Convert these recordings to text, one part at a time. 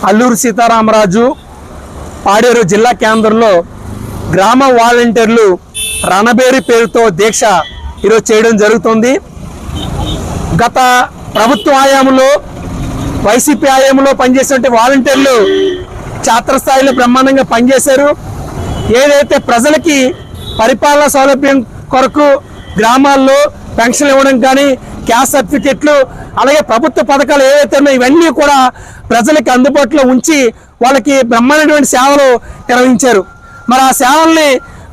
అల్లూరు సీతారామరాజు పాడేరు జిల్లా కేంద్రంలో గ్రామ వాలంటీర్లు రణబేరి పేరుతో దీక్ష ఈరోజు చేయడం జరుగుతుంది. గత ప్రభుత్వ హయాంలో వైసీపీ హయాంలో పనిచేసినటువంటి వాలంటీర్లు క్షేత్రస్థాయిలో బ్రహ్మాండంగా పనిచేశారు. ఏదైతే ప్రజలకి పరిపాలన సౌలభ్యం కొరకు గ్రామాల్లో పెన్షన్ ఇవ్వడం కానీ, క్యాస్ట్ సర్టిఫికెట్లు, అలాగే ప్రభుత్వ పథకాలు ఏవైతే ఉన్నాయో ఇవన్నీ కూడా ప్రజలకి అందుబాటులో ఉంచి వాళ్ళకి బ్రహ్మాండమైన సేవలు నిర్వహించారు. మరి ఆ సేవల్ని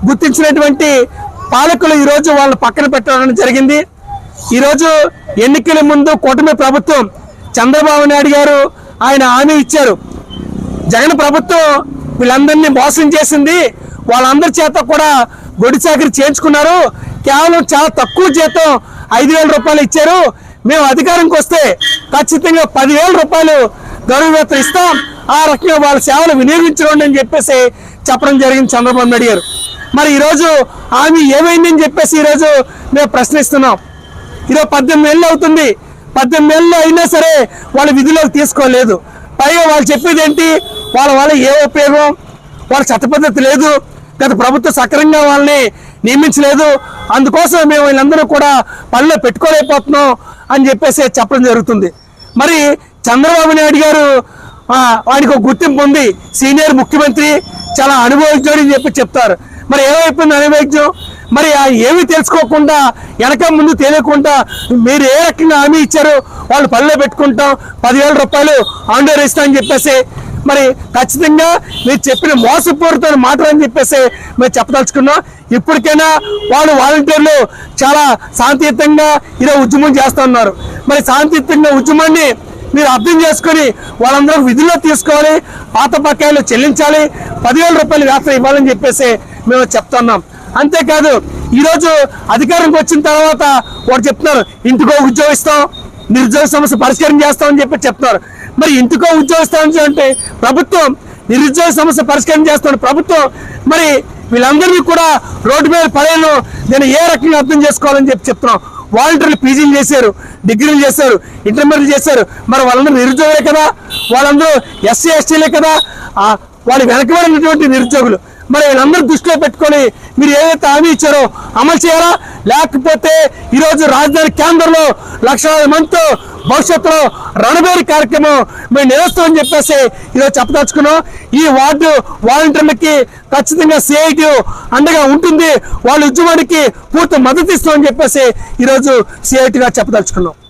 గుర్తించినటువంటి పాలకులు ఈరోజు వాళ్ళని పక్కన పెట్టడం జరిగింది. ఈరోజు ఎన్నికల ముందు కూటమి ప్రభుత్వం చంద్రబాబు నాయుడు గారు ఆయన హామీ ఇచ్చారు. జగన్ ప్రభుత్వం వీళ్ళందరినీ మోసం చేసింది, వాళ్ళందరి చేత కూడా గొడి చాకరీ చేయించుకున్నారు, కేవలం చాలా తక్కువ జీతం 5,000 రూపాయలు ఇచ్చారు, మేము అధికారంకి వస్తే ఖచ్చితంగా 10,000 రూపాయలు గౌరవ వేతనం ఇస్తాం, ఆ రకంగా వాళ్ళ సేవలు వినియోగించుకోండి అని చెప్పేసి చెప్పడం జరిగింది చంద్రబాబు నాయుడు గారు. మరి ఈరోజు హామీ ఏమైందని చెప్పేసి ఈరోజు మేము ప్రశ్నిస్తున్నాం. ఈరోజు 18 ఏళ్ళు అవుతుంది, 18 ఏళ్ళు అయినా సరే వాళ్ళు విధిలోకి తీసుకోలేదు. పైగా వాళ్ళు చెప్పేది ఏంటి, వాళ్ళ ఏ ఉపయోగం, వాళ్ళ చట్టపద్ధతి లేదు, గత ప్రభుత్వం సక్రమంగా వాళ్ళని నియమించలేదు, అందుకోసం మేము వీళ్ళందరూ కూడా పనిలో పెట్టుకోలేకపోతున్నాం అని చెప్పేసి చెప్పడం జరుగుతుంది. మరి చంద్రబాబు నాయుడు గారు వాడికి ఒక గుర్తింపు ఉంది, సీనియర్ ముఖ్యమంత్రి, చాలా అనుభవించాడు అని చెప్పి చెప్తారు. మరి ఏమైపోయింది అనుభవించం? మరి ఏమీ తెలుసుకోకుండా, వెనక ముందు తెలియకుండా మీరు ఏ రకంగా హామీ ఇచ్చారు, వాళ్ళు పనిలో పెట్టుకుంటాం, 10,000 రూపాయలు ఆండర్ ఇస్తామని చెప్పేసి మరి ఖచ్చితంగా మీరు చెప్పిన మోసపూరిత మాటలు అని చెప్పేసి మేము చెప్పదలుచుకున్నాం. ఇప్పటికైనా వాళ్ళు వాలంటీర్లు చాలా శాంతియుతంగా ఈరోజు ఉద్యమం చేస్తూ ఉన్నారు. మరి శాంతియుతంగా ఉద్యమాన్ని మీరు అర్థం చేసుకొని వాళ్ళందరూ విధుల్లో తీసుకోవాలి, పాత బకాయిలు చెల్లించాలి, 10,000 రూపాయలు వేతనం ఇవ్వాలని చెప్పేసి మేము చెప్తున్నాం. అంతేకాదు ఈరోజు అధికారంకి వచ్చిన తర్వాత వాడు చెప్తున్నారు ఇంటికో ఉద్యోగం ఇస్తాం, నిరుద్యోగ సమస్య పరిష్కారం చేస్తామని చెప్పి చెప్తున్నారు. మరి ఇంటికో ఉద్యోగం ఇస్తామని అంటే ప్రభుత్వం నిరుద్యోగ సమస్య పరిష్కారం చేస్తున్న ప్రభుత్వం మరి వీళ్ళందరినీ కూడా రోడ్డు మీద పడేను నేను ఏ రకంగా అర్థం చేసుకోవాలని చెప్పి చెప్తున్నాం. వాలంటీర్లు పీజీలు చేశారు, డిగ్రీలు చేశారు, ఇంటర్మీడియట్ చేశారు, మరి వాళ్ళందరూ నిరుద్యోగులే కదా, వాళ్ళందరూ ఎస్సీ ఎస్టీలే కదా, వాళ్ళు వెనకబడినటువంటి నిరుద్యోగులు. మరి వీళ్ళందరూ దృష్టిలో పెట్టుకొని మీరు ఏదైతే హామీ ఇచ్చారో అమలు చేయాలా, లేకపోతే ఈరోజు రాజధాని కేంద్రంలో లక్షలాది మందితో భవిష్యత్తులో రణబేరి కార్యక్రమం మేము నిర్వహిస్తామని చెప్పేసి ఈరోజు చెప్పదలుచుకున్నాం. ఈ వార్డు వాలంటీర్లకి ఖచ్చితంగా సిఐటి అండగా ఉంటుంది, వాళ్ళ ఉద్యమానికి పూర్తి మద్దతు ఇస్తామని చెప్పేసి ఈరోజు సిఐటిగా చెప్పదలుచుకున్నాం.